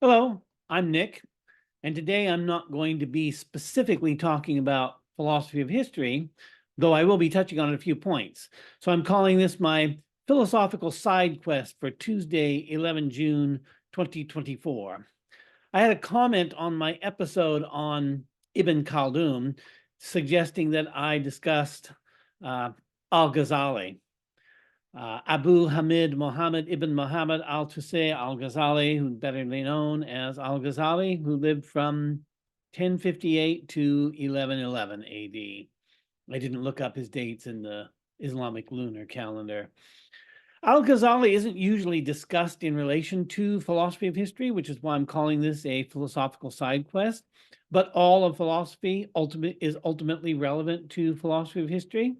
Hello, I'm Nick, and today I'm not going to be specifically talking about philosophy of history, though I will be touching on a few points. So I'm calling this my philosophical side quest for Tuesday, 11 June 2024. I had a comment on my episode on Ibn Khaldun suggesting that I discussed Al-Ghazali. Abu Hamid Muhammad ibn Muhammad al-Ṭūsiyy al-Ghazali, who's better known as Al-Ghazali, who lived from 1058 to 1111 AD. I didn't look up his dates in the Islamic lunar calendar. Al-Ghazali isn't usually discussed in relation to philosophy of history, which is why I'm calling this a philosophical side quest. But all of philosophy is ultimately relevant to philosophy of history.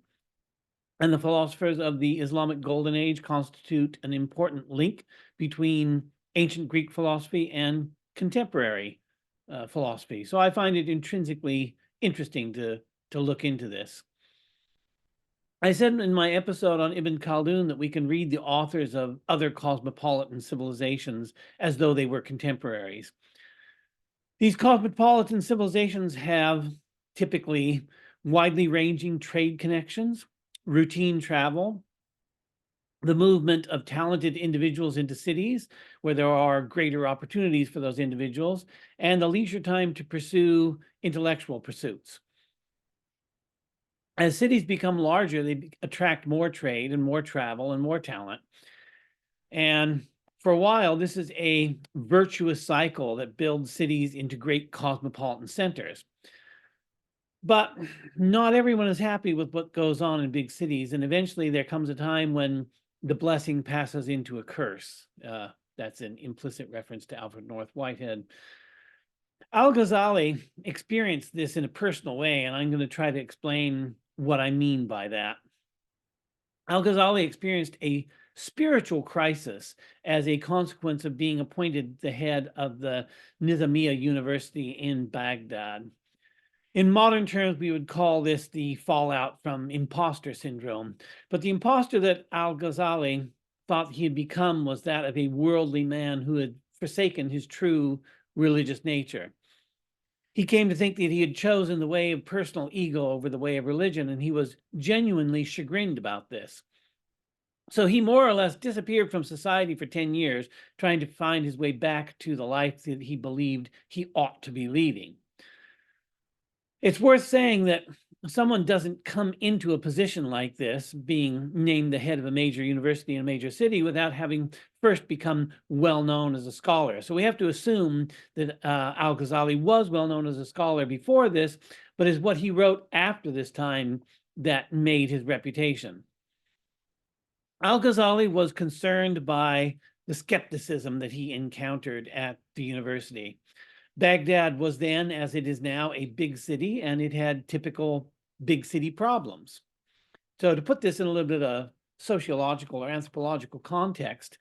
And the philosophers of the Islamic Golden Age constitute an important link between ancient Greek philosophy and contemporary philosophy. So I find it intrinsically interesting to look into this. I said in my episode on Ibn Khaldun that we can read the authors of other cosmopolitan civilizations as though they were contemporaries. These cosmopolitan civilizations have typically widely ranging trade connections, routine travel, the movement of talented individuals into cities where there are greater opportunities for those individuals, and the leisure time to pursue intellectual pursuits. As cities become larger, they attract more trade and more travel and more talent. And for a while, this is a virtuous cycle that builds cities into great cosmopolitan centers. But not everyone is happy with what goes on in big cities. And eventually there comes a time when the blessing passes into a curse. That's an implicit reference to Alfred North Whitehead. Al-Ghazali experienced this in a personal way, and I'm going to try to explain what I mean by that. Al-Ghazali experienced a spiritual crisis as a consequence of being appointed the head of the Nizamiya University in Baghdad. In modern terms, we would call this the fallout from imposter syndrome. But the imposter that Al-Ghazali thought he had become was that of a worldly man who had forsaken his true religious nature. He came to think that he had chosen the way of personal ego over the way of religion, and he was genuinely chagrined about this. So he more or less disappeared from society for 10 years, trying to find his way back to the life that he believed he ought to be leading. It's worth saying that someone doesn't come into a position like this, being named the head of a major university in a major city, without having first become well known as a scholar. So we have to assume that Al-Ghazali was well known as a scholar before this, but it's what he wrote after this time that made his reputation. Al-Ghazali was concerned by the skepticism that he encountered at the university. Baghdad was then, as it is now, a big city, and it had typical big city problems. So to put this in a little bit of sociological or anthropological context,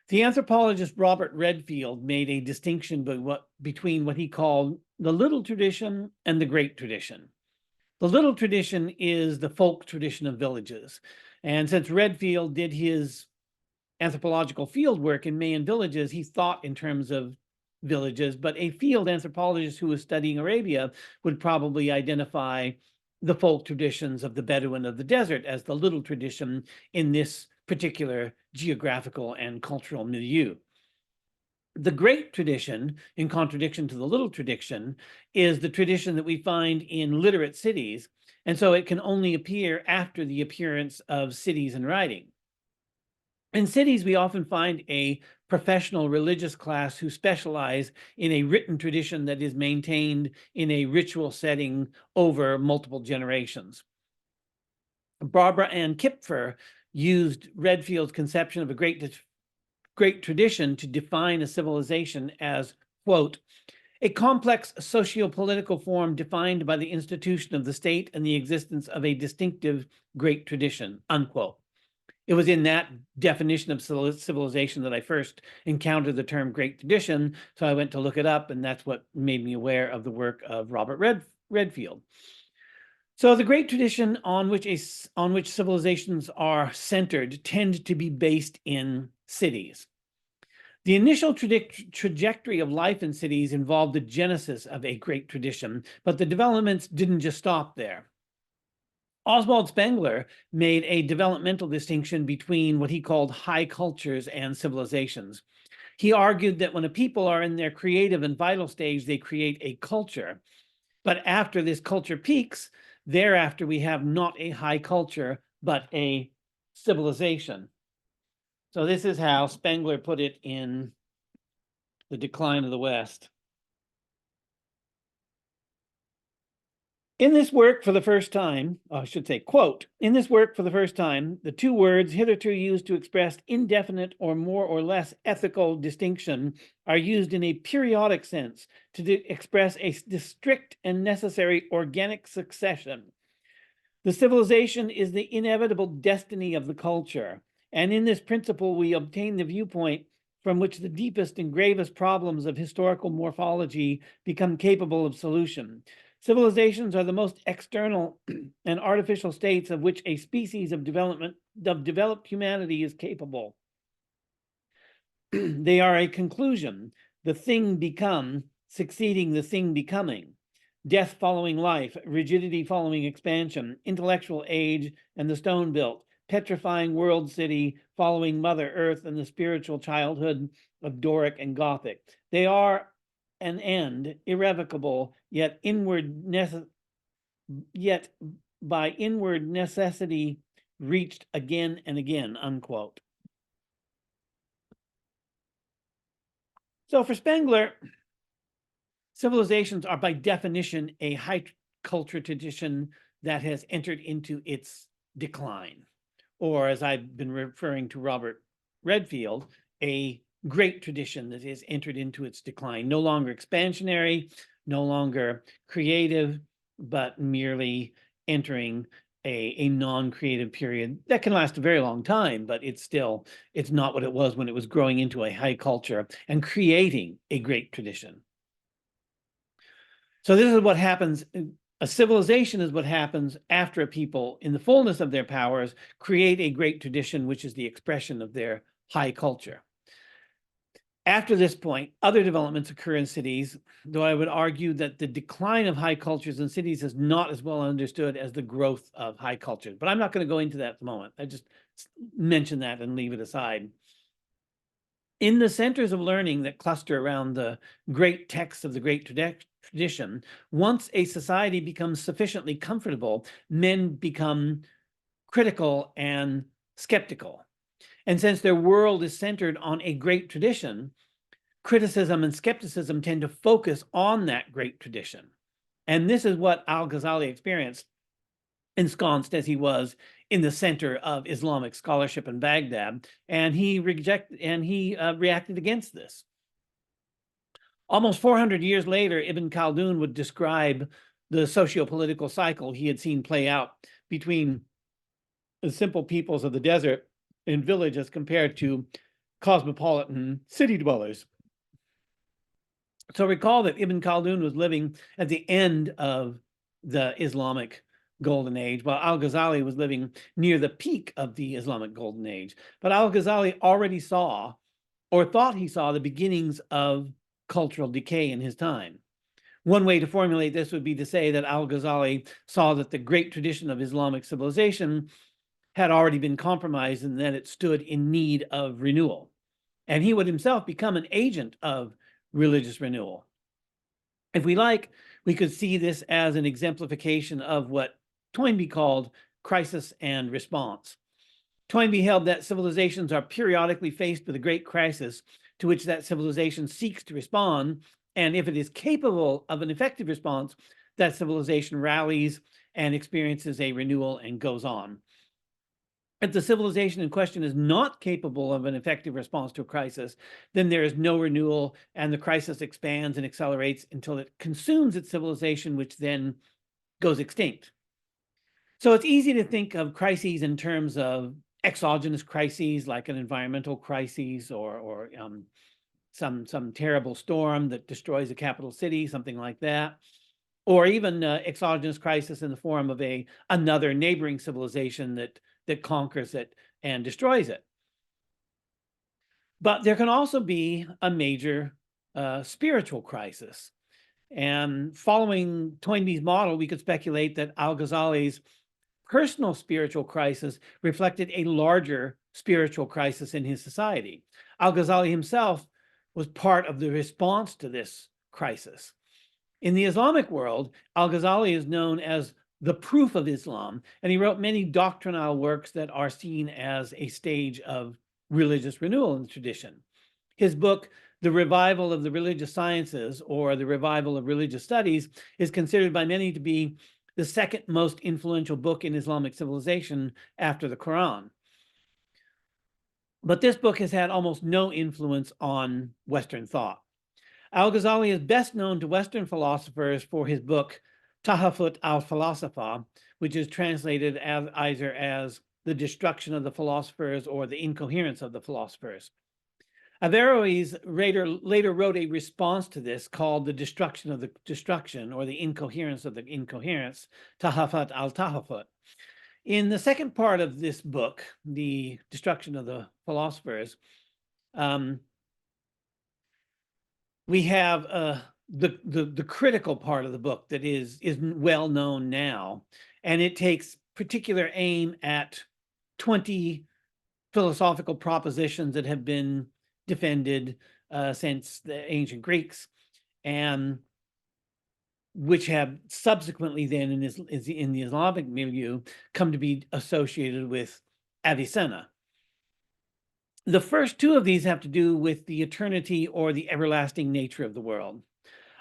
the anthropologist Robert Redfield made a distinction between what he called the little tradition and the great tradition. The little tradition is the folk tradition of villages. And since Redfield did his anthropological field work in Mayan villages, he thought in terms of villages, but a field anthropologist who was studying Arabia would probably identify the folk traditions of the Bedouin of the desert as the little tradition in this particular geographical and cultural milieu. The great tradition, in contradiction to the little tradition, is the tradition that we find in literate cities, and so it can only appear after the appearance of cities and writing. In cities, we often find a professional religious class who specialize in a written tradition that is maintained in a ritual setting over multiple generations. Barbara Ann Kipfer used Redfield's conception of a great tradition to define a civilization as, quote, a complex socio-political form defined by the institution of the state and the existence of a distinctive great tradition, unquote. It was in that definition of civilization that I first encountered the term great tradition, so I went to look it up, and that's what made me aware of the work of Robert Redfield. So the great tradition on which civilizations are centered tend to be based in cities. The initial trajectory of life in cities involved the genesis of a great tradition, but the developments didn't just stop there. Oswald Spengler made a developmental distinction between what he called high cultures and civilizations. He argued that when a people are in their creative and vital stage, they create a culture. But after this culture peaks, thereafter we have not a high culture, but a civilization. So this is how Spengler put it in The Decline of the West. In this work for the first time, I should say, quote, in this work for the first time, the two words hitherto used to express indefinite or more or less ethical distinction are used in a periodic sense to express a strict and necessary organic succession. The civilization is the inevitable destiny of the culture, and in this principle we obtain the viewpoint from which the deepest and gravest problems of historical morphology become capable of solution. Civilizations are the most external and artificial states of which a species of developed humanity is capable. They are a conclusion, the thing become succeeding the thing becoming, death following life, rigidity following expansion, intellectual age and the stone built, petrifying world city following Mother Earth and the spiritual childhood of Doric and Gothic. They are an end, irrevocable, yet by inward necessity reached again and again, unquote. So for Spengler, civilizations are by definition a high culture tradition that has entered into its decline, or as I've been referring to Robert Redfield, a great tradition that has entered into its decline, no longer expansionary, no longer creative, but merely entering a non-creative period that can last a very long time, but it's not what it was when it was growing into a high culture and creating a great tradition. So this is what happens. A civilization is what happens after a people, in the fullness of their powers, create a great tradition, which is the expression of their high culture. After this point, other developments occur in cities, though I would argue that the decline of high cultures in cities is not as well understood as the growth of high cultures. But I'm not going to go into that at the moment. I just mention that and leave it aside. In the centers of learning that cluster around the great texts of the great tradition, once a society becomes sufficiently comfortable, men become critical and skeptical. And since their world is centered on a great tradition, criticism and skepticism tend to focus on that great tradition. And this is what Al-Ghazali experienced, ensconced as he was in the center of Islamic scholarship in Baghdad, and he reacted against this. Almost 400 years later, Ibn Khaldun would describe the socio-political cycle he had seen play out between the simple peoples of the desert and village as compared to cosmopolitan city dwellers. So recall that Ibn Khaldun was living at the end of the Islamic Golden Age, while Al-Ghazali was living near the peak of the Islamic Golden Age. But Al-Ghazali already saw, or thought he saw, the beginnings of cultural decay in his time. One way to formulate this would be to say that Al-Ghazali saw that the great tradition of Islamic civilization had already been compromised and that it stood in need of renewal. And he would himself become an agent of religious renewal. If we like, we could see this as an exemplification of what Toynbee called crisis and response. Toynbee held that civilizations are periodically faced with a great crisis to which that civilization seeks to respond, and if it is capable of an effective response, that civilization rallies and experiences a renewal and goes on. If the civilization in question is not capable of an effective response to a crisis, then there is no renewal, and the crisis expands and accelerates until it consumes its civilization, which then goes extinct. So it's easy to think of crises in terms of exogenous crises, like an environmental crisis or some terrible storm that destroys a capital city, something like that, or even exogenous crisis in the form of another neighboring civilization that conquers it and destroys it. But there can also be a major spiritual crisis. And following Toynbee's model, we could speculate that Al-Ghazali's personal spiritual crisis reflected a larger spiritual crisis in his society. Al-Ghazali himself was part of the response to this crisis. In the Islamic world, Al-Ghazali is known as the proof of Islam, and he wrote many doctrinal works that are seen as a stage of religious renewal in the tradition. His book, The Revival of the Religious Sciences, or The Revival of Religious Studies, is considered by many to be the second most influential book in Islamic civilization after the Quran. But this book has had almost no influence on Western thought. Al-Ghazali is best known to Western philosophers for his book, Tahafut al-Falasifa, which is translated as either as The Destruction of the Philosophers or The Incoherence of the Philosophers. Averroes later wrote a response to this called The Destruction of the Destruction, or The Incoherence of the Incoherence, Tahafut al-Tahafut. In the second part of this book, The Destruction of the Philosophers, we have the critical part of the book that is well known now, and it takes particular aim at 20 philosophical propositions that have been defended since the ancient Greeks, and which have subsequently then in the Islamic milieu come to be associated with Avicenna. The first two of these have to do with the eternity or the everlasting nature of the world.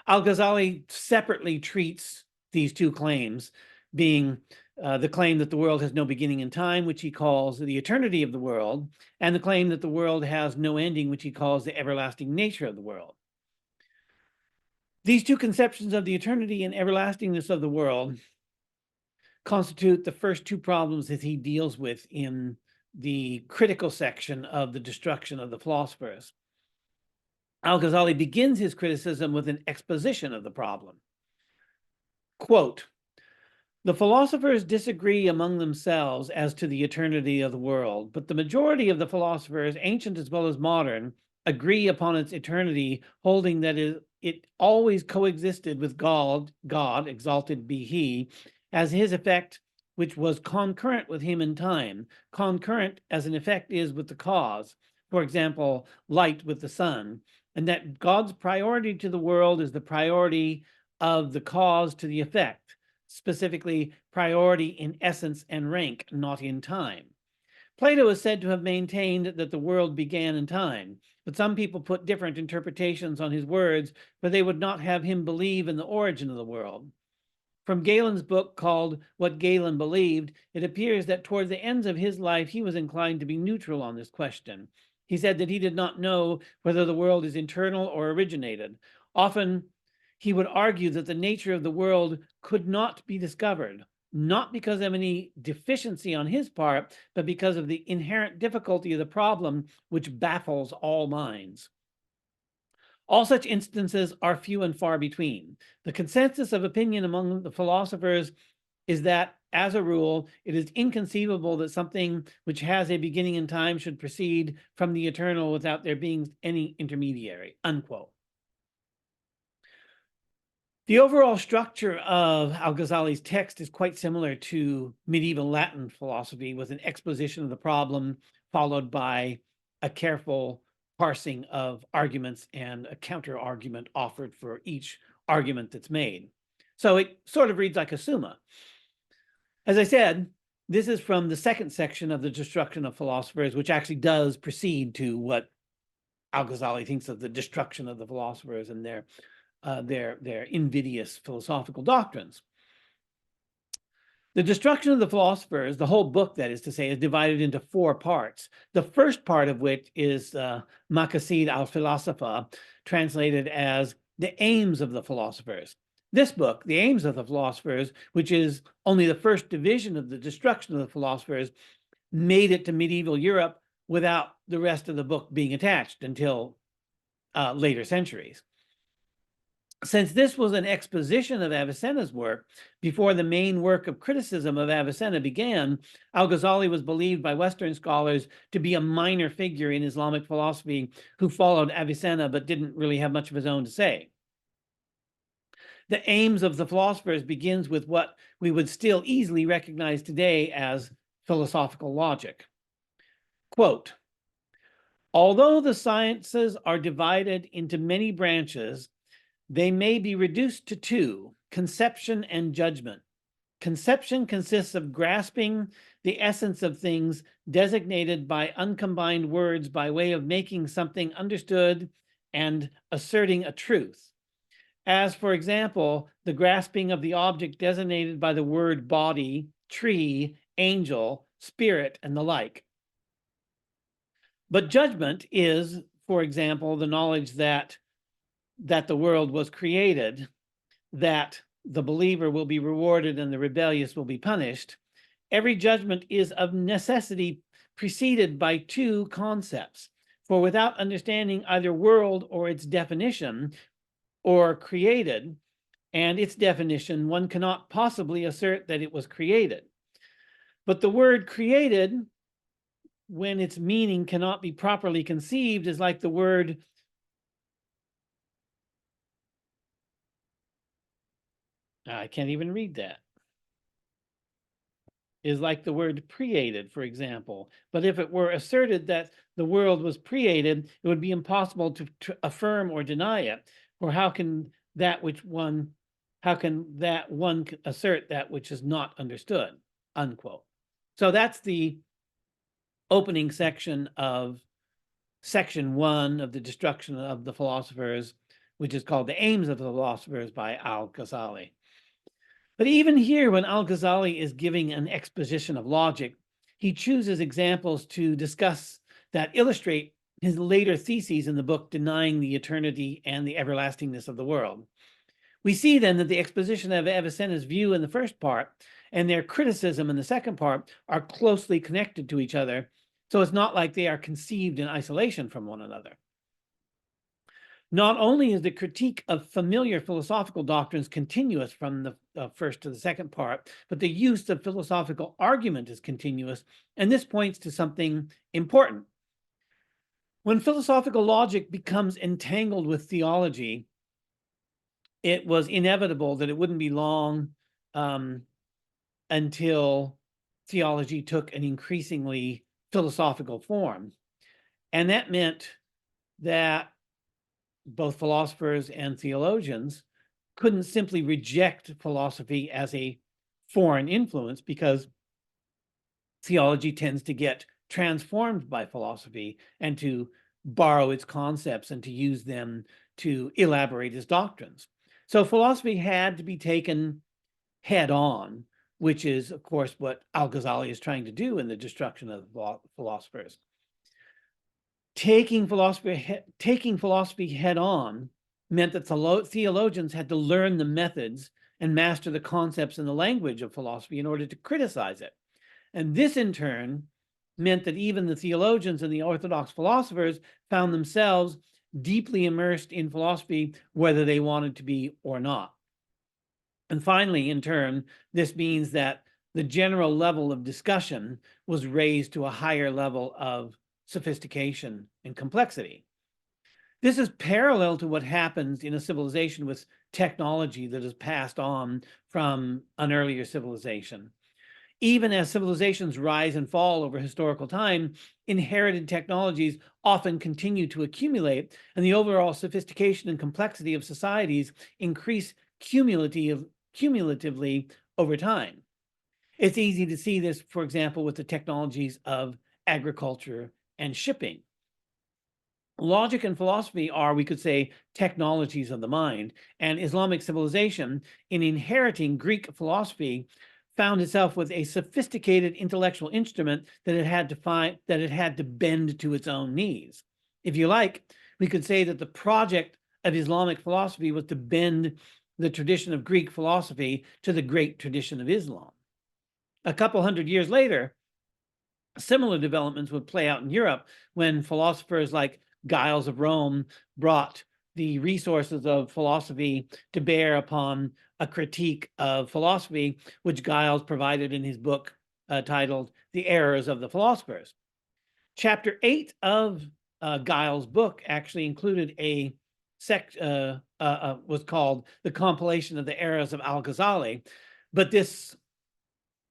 Al-Ghazali separately treats these two claims, being the claim that the world has no beginning in time, which he calls the eternity of the world, and the claim that the world has no ending, which he calls the everlasting nature of the world. These two conceptions of the eternity and everlastingness of the world constitute the first two problems that he deals with in the critical section of The Destruction of the Philosophers. Al-Ghazali begins his criticism with an exposition of the problem. Quote, "The philosophers disagree among themselves as to the eternity of the world, but the majority of the philosophers, ancient as well as modern, agree upon its eternity, holding that it always coexisted with God, exalted be he, as his effect, which was concurrent with him in time, concurrent as an effect is with the cause, for example, light with the sun, and that God's priority to the world is the priority of the cause to the effect, specifically priority in essence and rank, not in time. Plato is said to have maintained that the world began in time, but some people put different interpretations on his words, for they would not have him believe in the origin of the world. From Galen's book called What Galen Believed, it appears that toward the ends of his life, he was inclined to be neutral on this question. He said that he did not know whether the world is internal or originated. Often, he would argue that the nature of the world could not be discovered, not because of any deficiency on his part, but because of the inherent difficulty of the problem which baffles all minds. All such instances are few and far between. The consensus of opinion among the philosophers is that, as a rule, it is inconceivable that something which has a beginning in time should proceed from the eternal without there being any intermediary," unquote. The overall structure of Al-Ghazali's text is quite similar to medieval Latin philosophy, with an exposition of the problem followed by a careful parsing of arguments and a counter argument offered for each argument that's made. So it sort of reads like a summa. As I said, this is from the second section of The Destruction of Philosophers, which actually does proceed to what Al-Ghazali thinks of the destruction of the philosophers and their invidious philosophical doctrines. The Destruction of the Philosophers, the whole book, that is to say, is divided into 4 parts. The first part of which is Maqasid al-Philosopha, translated as the aims of the philosophers. This book, The Aims of the Philosophers, which is only the first division of the Destruction of the Philosophers, made it to medieval Europe without the rest of the book being attached until later centuries. Since this was an exposition of Avicenna's work before the main work of criticism of Avicenna began, Al-Ghazali was believed by Western scholars to be a minor figure in Islamic philosophy who followed Avicenna but didn't really have much of his own to say. The aims of the philosophers begins with what we would still easily recognize today as philosophical logic. Quote, although the sciences are divided into many branches, they may be reduced to two, conception and judgment. Conception consists of grasping the essence of things designated by uncombined words by way of making something understood and asserting a truth. As, for example, the grasping of the object designated by the word body, tree, angel, spirit, and the like. But judgment is, for example, the knowledge that the world was created, that the believer will be rewarded and the rebellious will be punished. Every judgment is of necessity preceded by two concepts. For without understanding either world or its definition, or created and its definition, one cannot possibly assert that it was created. But the word created, when its meaning cannot be properly conceived, is like the word I can't even read that. Is like the word created, for example. But if it were asserted that the world was created, it would be impossible to affirm or deny it. Or how can that one assert that which is not understood, unquote. So that's the opening section of section 1 of the Destruction of the Philosophers, which is called The Aims of the Philosophers by Al-Ghazali. But even here, when Al-Ghazali is giving an exposition of logic, he chooses examples to discuss that illustrate his later theses in the book, Denying the Eternity and the Everlastingness of the World. We see then that the exposition of Avicenna's view in the first part and their criticism in the second part are closely connected to each other, so it's not like they are conceived in isolation from one another. Not only is the critique of familiar philosophical doctrines continuous from the first to the second part, but the use of philosophical argument is continuous, and this points to something important. When philosophical logic becomes entangled with theology, it was inevitable that it wouldn't be long until theology took an increasingly philosophical form. And that meant that both philosophers and theologians couldn't simply reject philosophy as a foreign influence, because theology tends to get transformed by philosophy and to borrow its concepts and to use them to elaborate its doctrines. So philosophy had to be taken head on, which is, of course, what Al-Ghazali is trying to do in the Destruction of the Philosophers. Taking philosophy head on meant that theologians had to learn the methods and master the concepts and the language of philosophy in order to criticize it. And this, in turn, meant that even the theologians and the orthodox philosophers found themselves deeply immersed in philosophy, whether they wanted to be or not. And finally, in turn, this means that the general level of discussion was raised to a higher level of sophistication and complexity. This is parallel to what happens in a civilization with technology that is passed on from an earlier civilization. Even as civilizations rise and fall over historical time, inherited technologies often continue to accumulate, and the overall sophistication and complexity of societies increase cumulatively over time. It's easy to see this, for example, with the technologies of agriculture and shipping. Logic and philosophy are, we could say, technologies of the mind, and Islamic civilization, in inheriting Greek philosophy, found itself with a sophisticated intellectual instrument that it had to bend to its own needs. If you like, we could say that the project of Islamic philosophy was to bend the tradition of Greek philosophy to the great tradition of Islam. A couple hundred years later, similar developments would play out in Europe when philosophers like Giles of Rome brought the resources of philosophy to bear upon a critique of philosophy, which Giles provided in his book titled The Errors of the Philosophers. Chapter 8 of Giles' book actually included a was called The Compilation of the Errors of Al-Ghazali, but this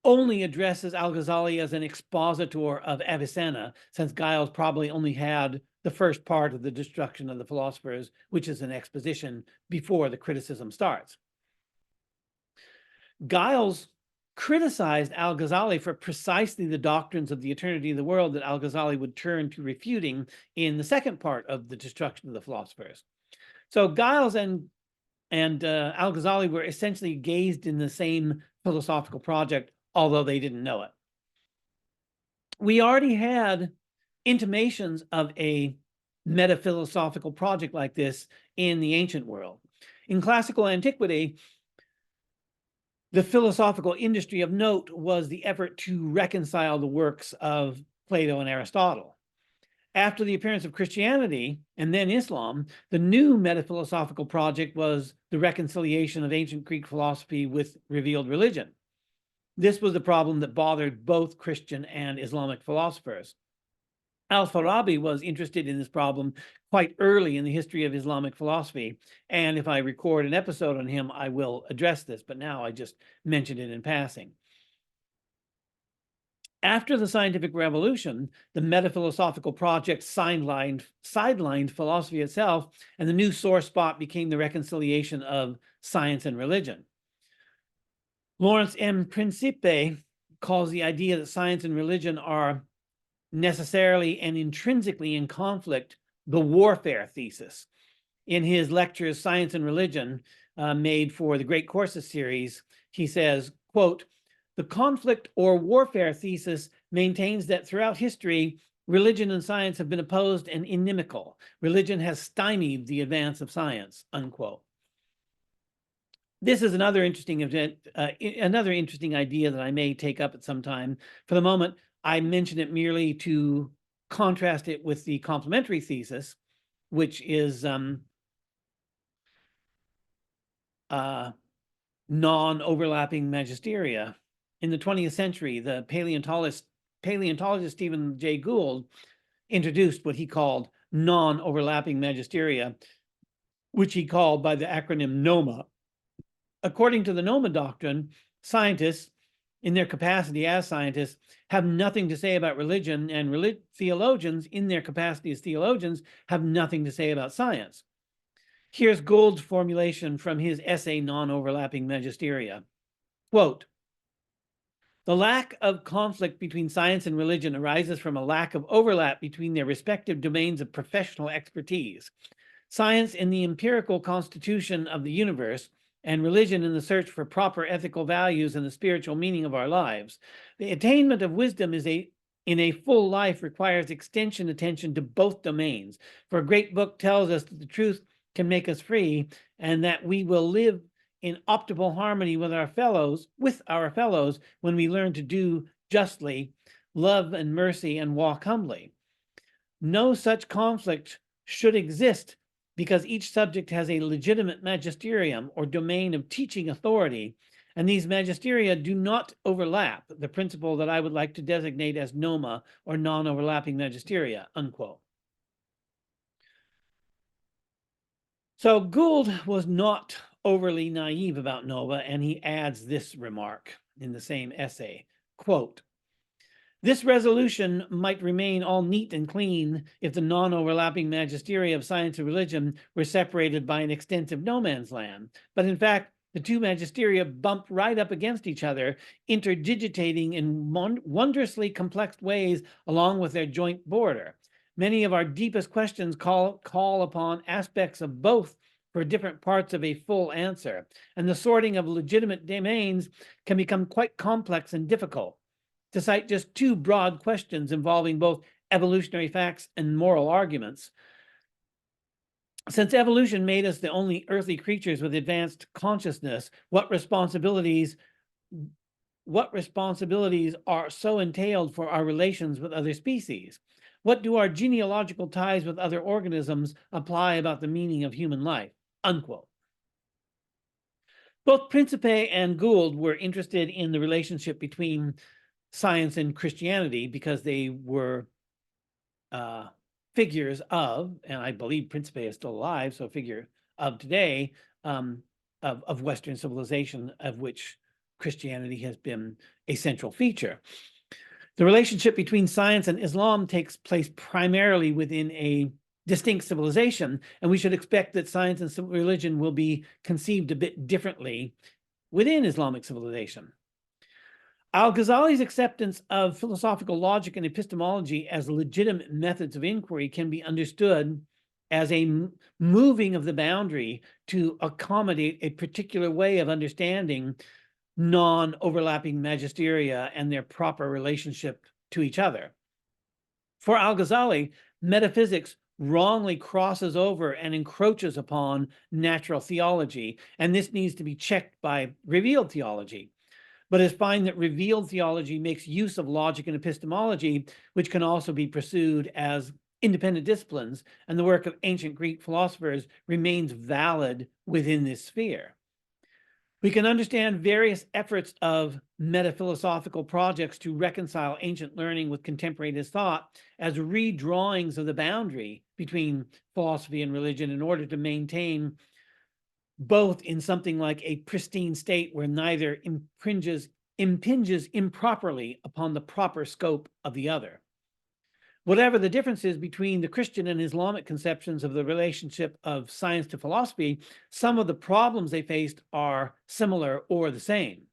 only addresses Al-Ghazali as an expositor of Avicenna, since Giles probably only had the first part of the destruction of the philosophers, which is an exposition before the criticism starts. Giles criticized Al-Ghazali for precisely the doctrines of the eternity of the world that Al-Ghazali would turn to refuting in the second part of the destruction of the philosophers. So Giles and Al-Ghazali were essentially engaged in the same philosophical project, although they didn't know it. We already had intimations of a metaphilosophical project like this in the ancient world. In classical antiquity, the philosophical industry of note was the effort to reconcile the works of Plato and Aristotle. After the appearance of Christianity and then Islam, the new metaphilosophical project was the reconciliation of ancient Greek philosophy with revealed religion. This was the problem that bothered both Christian and Islamic philosophers. Al-Farabi was interested in this problem quite early in the history of Islamic philosophy, and if I record an episode on him, I will address this, but now I just mentioned it in passing. After the scientific revolution, the metaphilosophical project sidelined philosophy itself, and the new sore spot became the reconciliation of science and religion. Lawrence M. Principe calls the idea that science and religion are necessarily and intrinsically in conflict the warfare thesis. In his lectures, Science and Religion, made for the Great Courses series, he says, quote, "The conflict or warfare thesis maintains that throughout history, religion and science have been opposed and inimical. Religion has stymied the advance of science," unquote. This is another interesting event, another interesting idea that I may take up at some time. For the moment, I mention it merely to contrast it with the complementary thesis, which is non-overlapping magisteria. In the 20th century, the paleontologist Stephen Jay Gould introduced what he called non-overlapping magisteria, which he called by the acronym NOMA. According to the NOMA doctrine, scientists, in their capacity as scientists, have nothing to say about religion, and theologians, in their capacity as theologians, have nothing to say about science. Here's Gould's formulation from his essay, Non-Overlapping Magisteria. Quote, "The lack of conflict between science and religion arises from a lack of overlap between their respective domains of professional expertise. Science in the empirical constitution of the universe, and religion in the search for proper ethical values and the spiritual meaning of our lives. The attainment of wisdom in a full life requires attention to both domains. For a great book tells us that the truth can make us free, and that we will live in optimal harmony with our fellows when we learn to do justly, love and mercy, and walk humbly. No such conflict should exist, because each subject has a legitimate magisterium or domain of teaching authority, and these magisteria do not overlap, the principle that I would like to designate as NOMA, or non-overlapping magisteria," unquote. So Gould was not overly naive about NOMA, and he adds this remark in the same essay, quote, "This resolution might remain all neat and clean if the non-overlapping magisteria of science and religion were separated by an extensive no man's land. But in fact, the two magisteria bump right up against each other, interdigitating in wondrously complex ways along with their joint border. Many of our deepest questions call upon aspects of both for different parts of a full answer, and the sorting of legitimate domains can become quite complex and difficult. To cite just two broad questions involving both evolutionary facts and moral arguments, since evolution made us the only earthly creatures with advanced consciousness, what responsibilities are so entailed for our relations with other species? What do our genealogical ties with other organisms imply about the meaning of human life? Unquote. Both Principe and Gould were interested in the relationship between science and Christianity because they were figures of, and I believe Principe is still alive, so a figure of today, of Western civilization, of which Christianity has been a central feature. The relationship between science and Islam takes place primarily within a distinct civilization, and we should expect that science and religion will be conceived a bit differently within Islamic civilization. Al-Ghazali's acceptance of philosophical logic and epistemology as legitimate methods of inquiry can be understood as a moving of the boundary to accommodate a particular way of understanding non-overlapping magisteria and their proper relationship to each other. For Al-Ghazali, metaphysics wrongly crosses over and encroaches upon natural theology, and this needs to be checked by revealed theology. But it's fine that revealed theology makes use of logic and epistemology, which can also be pursued as independent disciplines, and the work of ancient Greek philosophers remains valid within this sphere. We can understand various efforts of metaphilosophical projects to reconcile ancient learning with contemporaneous thought as redrawings of the boundary between philosophy and religion in order to maintain both in something like a pristine state where neither impinges improperly upon the proper scope of the other. Whatever the differences between the Christian and Islamic conceptions of the relationship of science to philosophy, some of the problems they faced are similar or the same.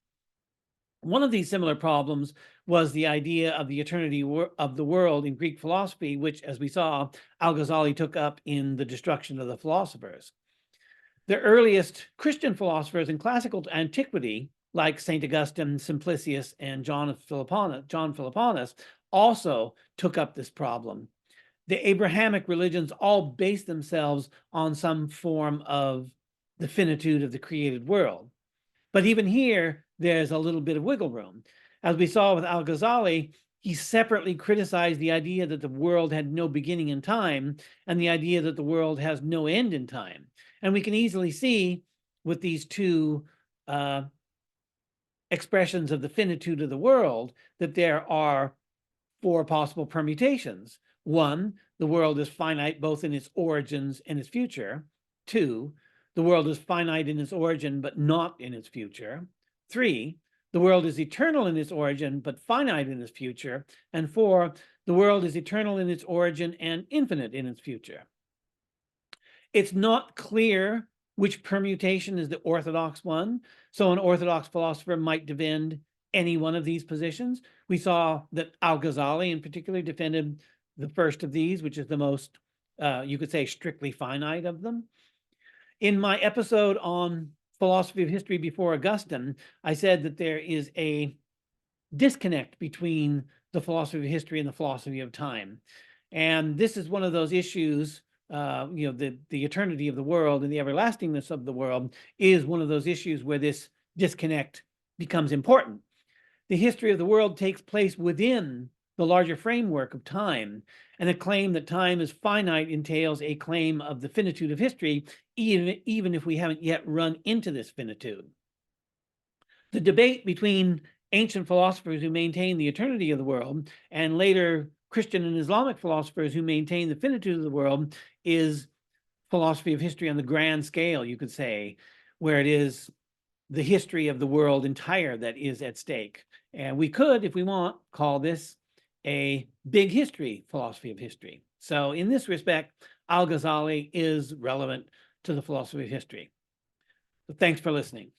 One of these similar problems was the idea of the eternity of the world in Greek philosophy, which, as we saw, Al-Ghazali took up in The Destruction of the Philosophers. The earliest Christian philosophers in classical antiquity, like St. Augustine, Simplicius, and John Philoponus, also took up this problem. The Abrahamic religions all based themselves on some form of the finitude of the created world. But even here, there's a little bit of wiggle room. As we saw with Al-Ghazali, he separately criticized the idea that the world had no beginning in time and the idea that the world has no end in time. And we can easily see with these two expressions of the finitude of the world that there are four possible permutations. One, the world is finite both in its origins and its future. Two, the world is finite in its origin but not in its future. Three, the world is eternal in its origin but finite in its future. And four, the world is eternal in its origin and infinite in its future. It's not clear which permutation is the orthodox one. So an orthodox philosopher might defend any one of these positions. We saw that Al-Ghazali in particular defended the first of these, which is the most, you could say, strictly finite of them. In my episode on philosophy of history before Augustine, I said that there is a disconnect between the philosophy of history and the philosophy of time. And this is one of those issues, the eternity of the world and the everlastingness of the world is one of those issues where this disconnect becomes important. The history of the world takes place within the larger framework of time, and a claim that time is finite entails a claim of the finitude of history, even if we haven't yet run into this finitude. The debate between ancient philosophers who maintain the eternity of the world and later Christian and Islamic philosophers who maintain the finitude of the world is philosophy of history on the grand scale, you could say, where it is the history of the world entire that is at stake. And we could, if we want, call this a big history philosophy of history. So in this respect, Al-Ghazali is relevant to the philosophy of history. So thanks for listening.